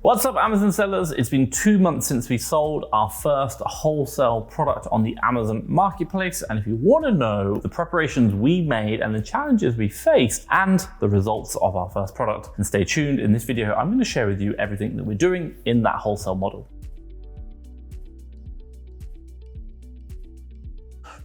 What's up, Amazon sellers? It's been 2 months since we sold our first wholesale product on the Amazon marketplace. And if you want to know the preparations we made and the challenges we faced and the results of our first product, then stay tuned. In this video, I'm going to share with you everything that we're doing in that wholesale model.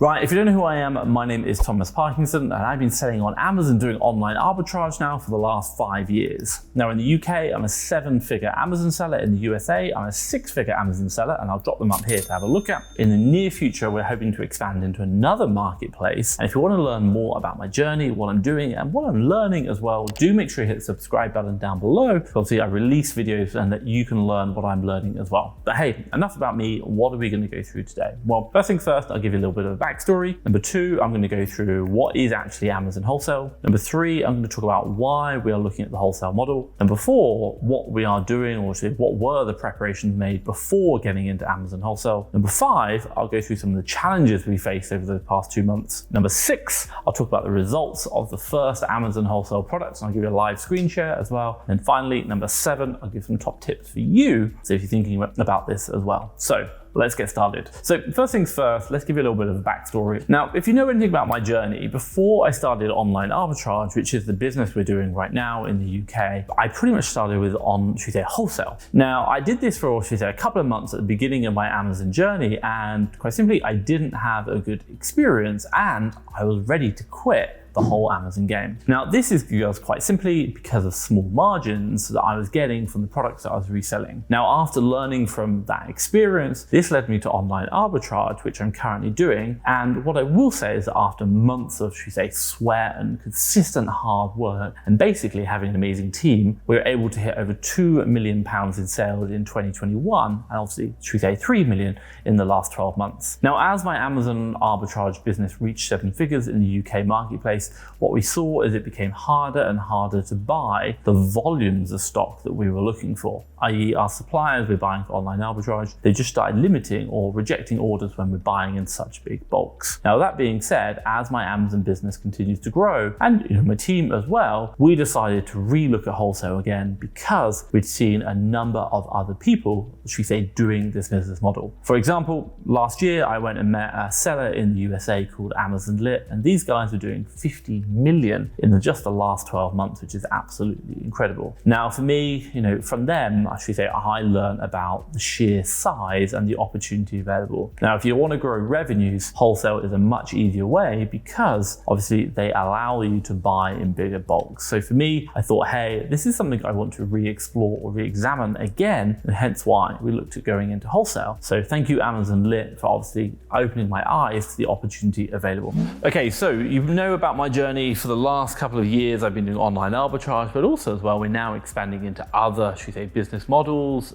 Right, if you don't know who I am, my name is Thomas Parkinson and I've been selling on Amazon doing online arbitrage now for the last 5 years. Now in the UK, I'm a 7-figure Amazon seller. In the USA, I'm a 6-figure Amazon seller, and I'll drop them up here to have a look at. In the near future, we're hoping to expand into another marketplace. And if you want to learn more about my journey, what I'm doing and what I'm learning as well, do make sure you hit the subscribe button down below. Obviously, I release videos and that you can learn what I'm learning as well. But hey, enough about me. What are we going to go through today? Well, first things first, I'll give you a little bit of a backstory. Number 2, I'm going to go through what is actually Amazon wholesale. Number 3, I'm going to talk about why we are looking at the wholesale model. Number 4, what we are doing, or what were the preparations made before getting into Amazon wholesale. Number 5, I'll go through some of the challenges we faced over the past 2 months. Number 6, I'll talk about the results of the first Amazon wholesale products, and I'll give you a live screen share as well. And finally, number 7, I'll give some top tips for you, so if you're thinking about this as well. So let's get started. So first things first, let's give you a little bit of a backstory. Now, if you know anything about my journey, before I started online arbitrage, which is the business we're doing right now in the UK, I pretty much started with wholesale. Now, I did this for, a couple of months at the beginning of my Amazon journey, and quite simply, I didn't have a good experience and I was ready to quit the whole Amazon game. Now, this is quite simply because of small margins that I was getting from the products that I was reselling. Now, after learning from that experience, this led me to online arbitrage, which I'm currently doing. And what I will say is that after months of, sweat and consistent hard work, and basically having an amazing team, we were able to hit over £2 million in sales in 2021, and obviously, 3 million in the last 12 months. Now, as my Amazon arbitrage business reached 7 figures in the UK marketplace, what we saw is it became harder and harder to buy the volumes of stock that we were looking for, i.e. our suppliers we're buying for online arbitrage, they just started limiting or rejecting orders when we're buying in such big bulks. Now, that being said, as my Amazon business continues to grow, and my team as well, we decided to relook at wholesale again because we'd seen a number of other people, doing this business model. For example, last year I went and met a seller in the USA called Amazon Lit, and these guys were doing 50 million in just the last 12 months, which is absolutely incredible. Now, for me, from them, I learned about the sheer size and the opportunity available. Now, if you want to grow revenues, wholesale is a much easier way because obviously they allow you to buy in bigger bulks. So for me, I thought, hey, this is something I want to re-explore or re-examine again, and hence why we looked at going into wholesale. So thank you, Amazon Lit, for obviously opening my eyes to the opportunity available. Okay, so you know about my journey. For the last couple of years, I've been doing online arbitrage, but also as well, we're now expanding into other, business models,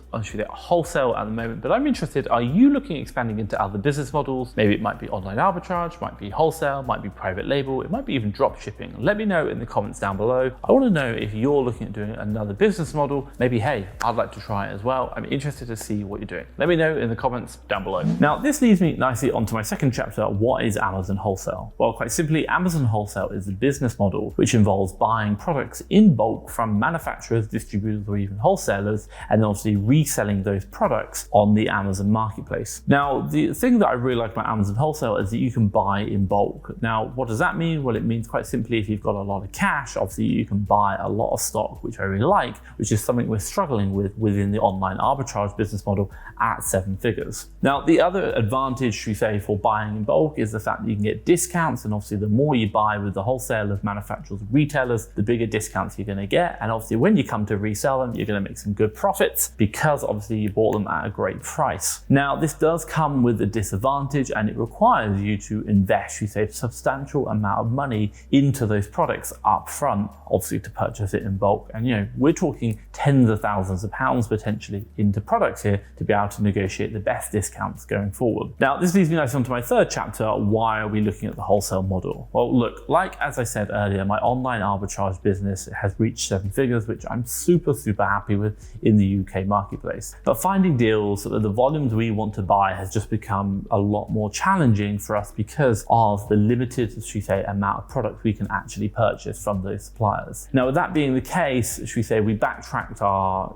wholesale at the moment. But I'm interested, are you looking at expanding into other business models? Maybe it might be online arbitrage, might be wholesale, might be private label, it might be even drop shipping. Let me know in the comments down below. I want to know if you're looking at doing another business model. Maybe, hey, I'd like to try it as well. I'm interested to see what you're doing. Let me know in the comments down below. Now, this leads me nicely onto my second chapter. What is Amazon wholesale? Well, quite simply, Amazon wholesale is a business model which involves buying products in bulk from manufacturers, distributors, or even wholesalers, and obviously reselling those products on the Amazon marketplace. Now, the thing that I really like about Amazon wholesale is that you can buy in bulk. Now, what does that mean? Well, it means quite simply, if you've got a lot of cash, obviously you can buy a lot of stock, which I really like, which is something we're struggling with within the online arbitrage business model at 7 figures. Now, the other advantage, for buying in bulk is the fact that you can get discounts, and obviously the more you buy with the wholesalers, manufacturers, retailers, the bigger discounts you're going to get. And obviously when you come to resell them, you're going to make some good profits because obviously you bought them at a great price. Now, this does come with a disadvantage, and it requires you to invest, a substantial amount of money into those products up front, obviously to purchase it in bulk. And we're talking tens of thousands of pounds potentially into products here to be able to negotiate the best discounts going forward. Now, this leads me nicely onto my third chapter. Why are we looking at the wholesale model? Well, look, like as I said earlier, my online arbitrage business has reached 7 figures, which I'm super happy with in the UK marketplace. But finding deals at the volumes we want to buy has just become a lot more challenging for us because of the limited, should we say, amount of product we can actually purchase from those suppliers. Now, with that being the case, should we say, we backtracked our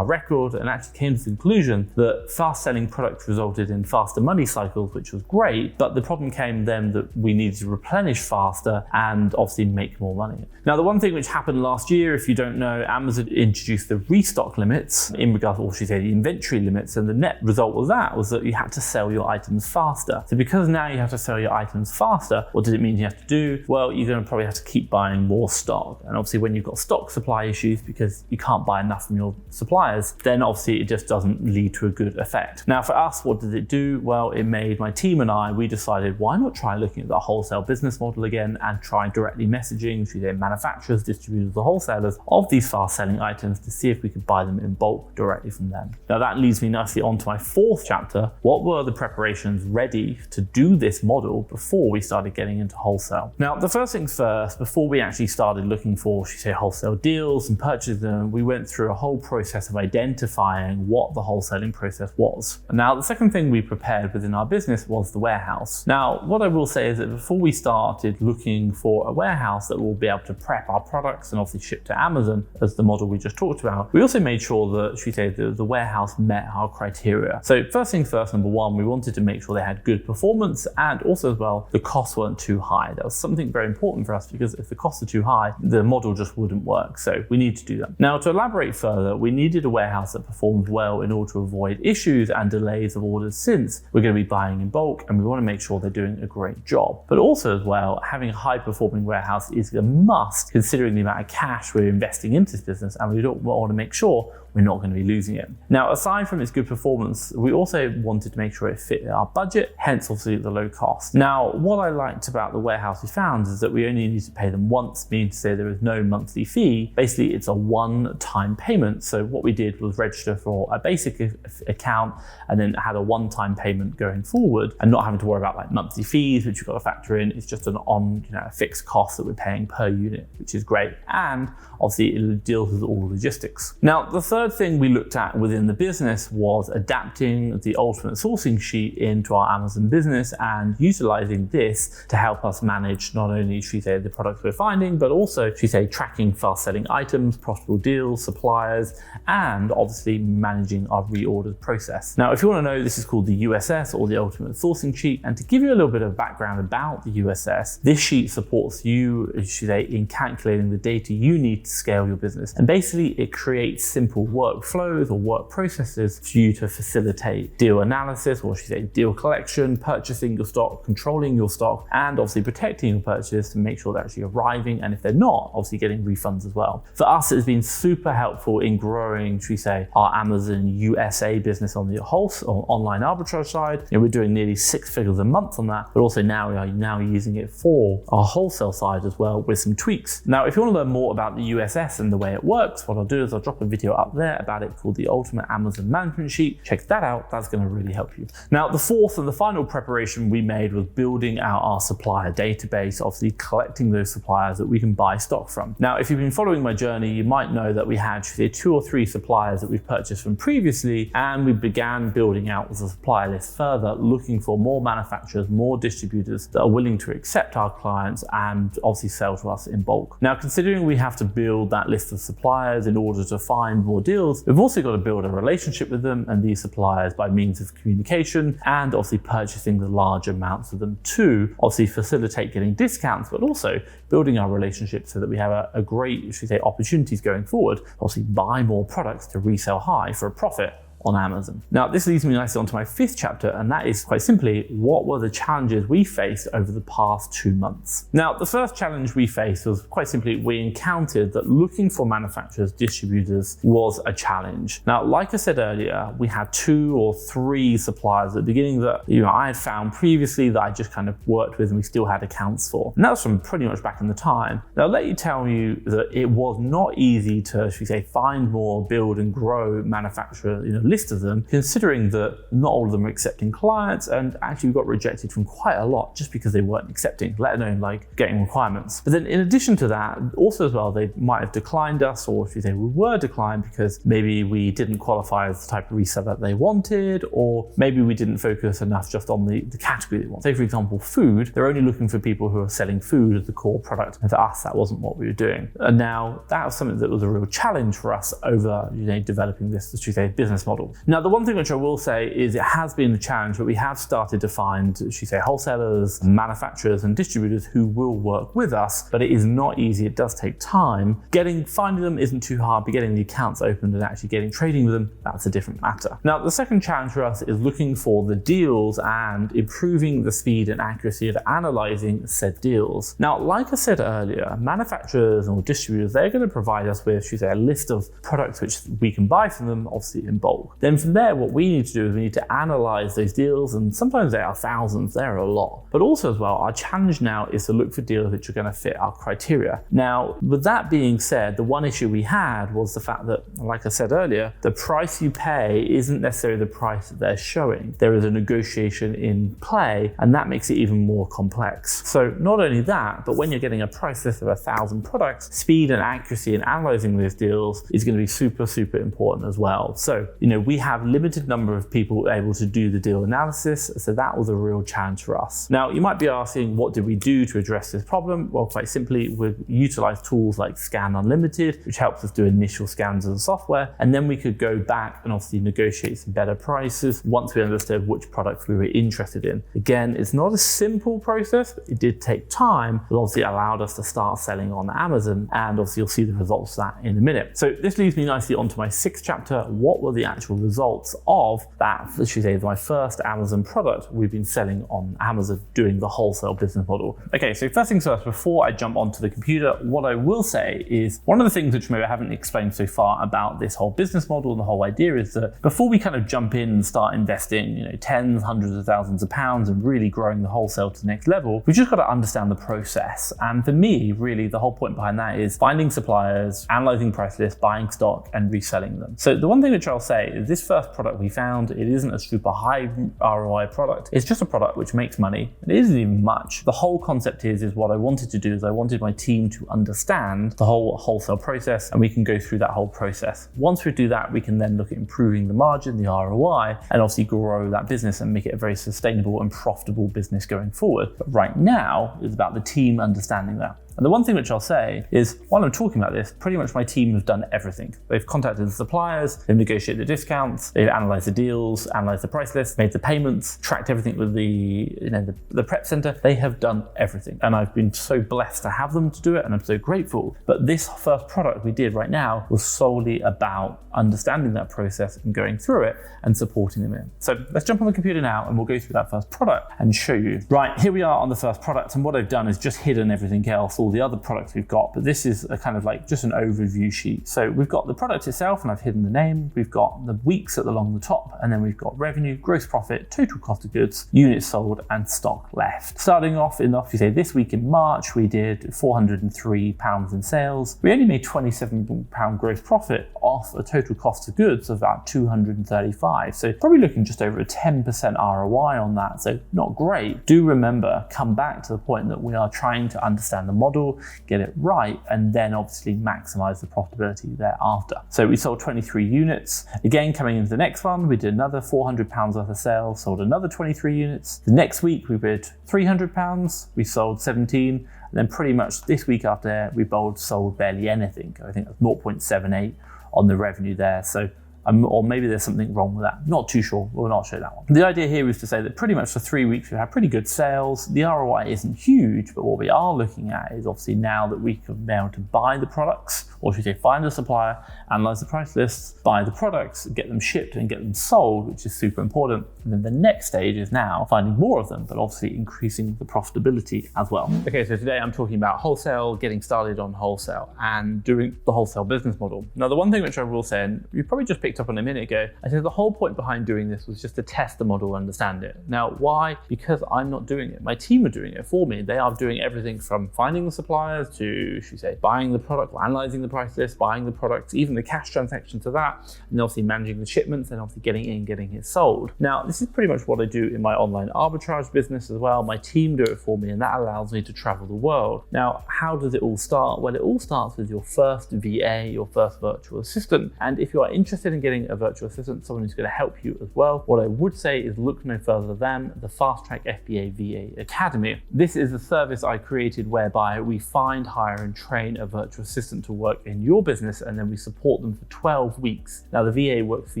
record and actually came to the conclusion that fast selling products resulted in faster money cycles, which was great, but the problem came then that we needed to replenish faster and obviously make more money. Now, the one thing which happened last year, if you don't know, Amazon introduced the restock limits in regards to, or should we say, the inventory limits, and the net result of that was that you had to sell your items faster. So because now you have to sell your items faster, what does it mean you have to do? Well, you're going to probably have to keep buying more stock. And obviously when you've got stock supply issues because you can't buy enough from your suppliers, then obviously it just doesn't lead to a good effect. Now for us, what did it do? Well, it made my team and I, we decided why not try looking at the wholesale business model again and try directly messaging to their manufacturers, distributors, the wholesalers of these fast selling items to see if we could buy them in bulk directly from them. Now that leads me nicely on to my 4th chapter. What were the preparations ready to do this model before we started getting into wholesale? Now, the first things first, before we actually started looking for, should we say, wholesale deals and purchasing them, we went through a whole process of identifying what the wholesaling process was. Now, the second thing we prepared within our business was the warehouse. Now, what I will say is that before we started looking for a warehouse that will be able to prep our products and obviously ship to Amazon as the model we just talked about, we also made sure that, should we say, the warehouse met our criteria. So first things first, number one, we wanted to make sure they had good performance and also as well, the costs weren't too high. That was something very important for us because if the costs are too high, the model just wouldn't work. So we need to do that. Now, to elaborate further, we needed a warehouse that performed well in order to avoid issues and delays of orders, since we're going to be buying in bulk and we want to make sure they're doing a great job. But also as well, having a high performing warehouse is a must considering the amount of cash we're investing into this business, and we don't want to make sure we're not going to be losing it. Now, aside from its good performance, we also wanted to make sure it fit our budget, hence obviously the low cost. Now, what I liked about the warehouse we found is that we only need to pay them once, meaning to say there is no monthly fee. Basically, it's a one-time payment. So what we did was register for a basic account and then had a one-time payment going forward and not having to worry about like monthly fees, which you've got to factor in. It's just an a fixed cost that we're paying per unit, which is great. And obviously it deals with all logistics. Now, the third thing we looked at within the business was adapting the ultimate sourcing sheet into our Amazon business and utilizing this to help us manage not only, should we say, the products we're finding, but also, should we say, tracking fast selling items, profitable deals, suppliers, and obviously managing our reorders process. Now, if you want to know, this is called the USS, or the ultimate sourcing sheet. And to give you a little bit of background about the USS, this sheet supports you, should say, in calculating the data you need to scale your business. And basically it creates simple workflows or work processes for you to facilitate deal analysis, or should I say deal collection, purchasing your stock, controlling your stock, and obviously protecting your purchase to make sure they're actually arriving, and if they're not, obviously getting refunds as well. For us, it has been super helpful in growing, should we say, our Amazon USA business on the wholesale or online arbitrage side. We're doing nearly 6 figures a month on that, but also now we are now using it for our wholesale side as well with some tweaks. Now, if you want to learn more about the USS and the way it works, what I'll do is I'll drop a video up there about it called the Ultimate Amazon Management Sheet. Check that out. That's going to really help you. Now, the fourth and the final preparation we made was building out our supplier database, obviously collecting those suppliers that we can buy stock from. Now, if you've been following my journey, you might know that we had 2 or 3 suppliers that we've purchased from previously, and we began building out the supplier list further, looking for more manufacturers, more distributors that are willing to accept our clients and obviously sell to us in bulk. Now, considering we have to build that list of suppliers in order to find more deals, we've also got to build a relationship with them and these suppliers by means of communication and obviously purchasing the large amounts of them to obviously facilitate getting discounts, but also building our relationship so that we have a great, should we say, opportunities going forward, obviously buy more products to resell high for a profit on Amazon. Now, this leads me nicely onto my 5th chapter, and that is quite simply, what were the challenges we faced over the past 2 months? Now, the first challenge we faced was quite simply, we encountered that looking for manufacturers, distributors was a challenge. Now, like I said earlier, we had 2 or 3 suppliers at the beginning that I had found previously that I just kind of worked with and we still had accounts for. And that was from pretty much back in the time. Now, I'll let you tell you that it was not easy to, should we say, find more, build and grow manufacturer list of them, considering that not all of them are accepting clients, and actually we got rejected from quite a lot just because they weren't accepting, let alone like getting requirements. But then in addition to that, also as well, they might have declined us, or if you say we were declined because maybe we didn't qualify as the type of reseller that they wanted, or maybe we didn't focus enough just on the category they want. Say for example, food, they're only looking for people who are selling food as the core product, and to us that wasn't what we were doing. And now that was something that was a real challenge for us over developing this, should we say, business model. Now the one thing which I will say is it has been a challenge, but we have started to find, should we say, wholesalers, manufacturers and distributors who will work with us, but it is not easy. It does take time. Finding them isn't too hard, but getting the accounts opened and actually getting trading with them, that's a different matter. Now the second challenge for us is looking for the deals and improving the speed and accuracy of analyzing said deals. Now, like I said earlier, manufacturers or distributors, they're going to provide us with, should we say, a list of products which we can buy from them, obviously in bulk. Then from there, what we need to do is we need to analyze those deals, and sometimes there are thousands, there are a lot. But also as well, our challenge now is to look for deals which are going to fit our criteria. Now, with that being said, the one issue we had was the fact that, like I said earlier, the price you pay isn't necessarily the price that they're showing. There is a negotiation in play, and that makes it even more complex. So not only that, but when you're getting a price list of 1,000 products, speed and accuracy in analyzing those deals is going to be super, super important as well. So, we have limited number of people able to do the deal analysis, so that was a real challenge for us. Now, you might be asking, what did we do to address this problem? Well, quite simply, we utilize tools like Scan Unlimited, which helps us do initial scans of the software, and then we could go back and obviously negotiate some better prices once we understood which products we were interested in. Again, it's not a simple process, but it did take time, but obviously it allowed us to start selling on Amazon, and obviously you'll see the results of that in a minute. So this leads me nicely onto my 6th chapter. What were the actual results of that, let's say, my first Amazon product we've been selling on Amazon, doing the wholesale business model. Okay, so first things first, before I jump onto the computer, what I will say is one of the things which maybe I haven't explained so far about this whole business model and the whole idea is that before we kind of jump in and start investing, tens, hundreds of thousands of pounds and really growing the wholesale to the next level, we've just got to understand the process. And for me, really, the whole point behind that is finding suppliers, analyzing price lists, buying stock and reselling them. So the one thing which I'll say is this first product we found, it isn't a super high ROI product. It's just a product which makes money. It isn't even much. The whole concept is what I wanted to do is I wanted my team to understand the whole wholesale process, and we can go through that whole process. Once we do that, we can then look at improving the margin, the ROI, and obviously grow that business and make it a very sustainable and profitable business going forward. But right now, it's about the team understanding that. And the one thing which I'll say is, while I'm talking about this, pretty much my team have done everything. They've contacted the suppliers, they've negotiated the discounts, they've analyzed the deals, analyzed the price list, made the payments, tracked everything with the prep center. They have done everything. And I've been so blessed to have them to do it, and I'm so grateful. But this first product we did right now was solely about understanding that process and going through it and supporting them in. So let's jump on the computer now and we'll go through that first product and show you. Right, here we are on the first product, and what I've done is just hidden everything else, all the other products we've got, but this is a kind of like just an overview sheet. So we've got the product itself, and I've hidden the name. We've got the weeks along the top, and then we've got revenue, gross profit, total cost of goods, units sold, and stock left. Starting off this week in March, we did £403 in sales. We only made £27 gross profit off a total cost of goods of about 235. So probably looking just over a 10% ROI on that. So not great. Do remember, come back to the point that we are trying to understand the model, get it right, and then obviously maximize the profitability thereafter. So we sold 23 units. Again, coming into the next one, we did another £400 worth of sales, sold another 23 units. The next week we did £300, we sold 17. And then pretty much this week after that, we sold barely anything. I think that's 0.78 on the revenue there. So or maybe there's something wrong with that. Not too sure. We'll not show that one. The idea here is to say that pretty much for 3 weeks we've had pretty good sales. The ROI isn't huge, but what we are looking at is obviously now that we can be able to buy the products, or should we say find a supplier, analyze the price lists, buy the products, get them shipped and get them sold, which is super important. And then the next stage is now finding more of them, but obviously increasing the profitability as well. Okay, so today I'm talking about wholesale, getting started on wholesale and doing the wholesale business model. Now, the one thing which I will say, and you probably just picked picked up on a minute ago, I said the whole point behind doing this was just to test the model and understand it. Now, why? Because I'm not doing it. My team are doing it for me. They are doing everything from finding the suppliers to, should we say, buying the product, analyzing the price list, buying the product, even the cash transaction to that, and obviously managing the shipments and obviously getting it sold. Now, this is pretty much what I do in my online arbitrage business as well. My team do it for me, and that allows me to travel the world. Now, how does it all start? Well, it all starts with your first VA, your first virtual assistant. And if you are interested in getting a virtual assistant, someone who's going to help you as well, what I would say is look no further than the FastTrackFBA VA Academy. This is a service I created whereby we find, hire, and train a virtual assistant to work in your business, and then we support them for 12 weeks. Now, the VA works for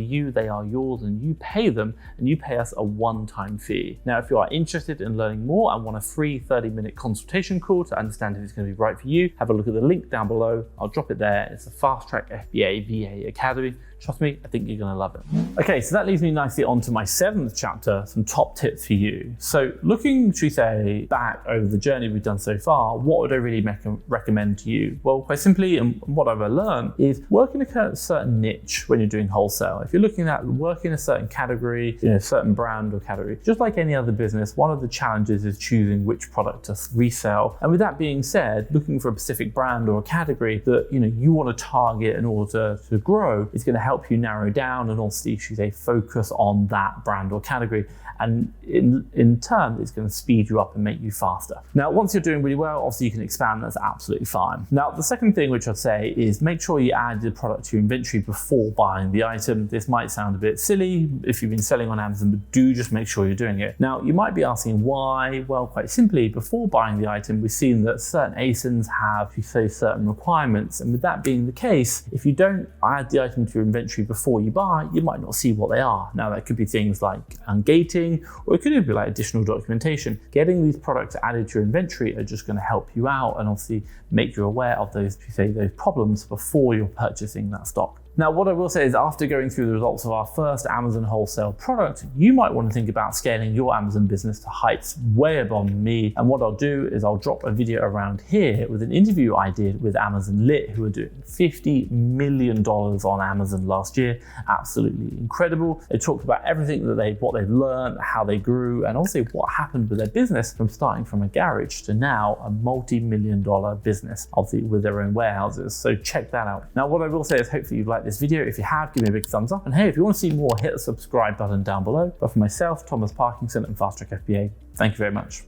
you, they are yours, and you pay them, and you pay us a one-time fee. Now, if you are interested in learning more and want a free 30-minute consultation call to understand if it's going to be right for you, have a look at the link down below. I'll drop it there. It's the FastTrackFBA VA Academy. Trust me, I think you're going to love it. Okay, so that leads me nicely on to my 7th chapter, some top tips for you. So looking, should we say, back over the journey we've done so far, what would I really recommend to you? Well, quite simply, and what I've learned is work in a certain niche when you're doing wholesale. If you're looking at working in a certain category, a certain brand or category, just like any other business, one of the challenges is choosing which product to resell. And with that being said, looking for a specific brand or a category that you want to target in order to grow is going to help you narrow down and also, should they focus on that brand or category. And in turn, it's going to speed you up and make you faster. Now, once you're doing really well, obviously you can expand, that's absolutely fine. Now, the second thing which I'd say is make sure you add the product to your inventory before buying the item. This might sound a bit silly if you've been selling on Amazon, but do just make sure you're doing it. Now, you might be asking why? Well, quite simply, before buying the item, we've seen that certain ASINs have, certain requirements. And with that being the case, if you don't add the item to your inventory before you buy, you might not see what they are. Now, that could be things like ungating, or it could even be like additional documentation. Getting these products added to your inventory are just going to help you out and obviously make you aware of those problems before you're purchasing that stock. Now, what I will say is after going through the results of our first Amazon wholesale product, you might want to think about scaling your Amazon business to heights way above me. And what I'll do is I'll drop a video around here with an interview I did with Amazon Lit, who are doing $50 million on Amazon last year. Absolutely incredible. They talked about everything that what they've learned, how they grew, and also what happened with their business from starting from a garage to now a multi-million-dollar business, obviously with their own warehouses. So check that out. Now, what I will say is hopefully you've liked this video. If you have, give me a big thumbs up. And hey, if you want to see more, hit the subscribe button down below. But for myself, Thomas Parkinson and FastTrackFBA, thank you very much.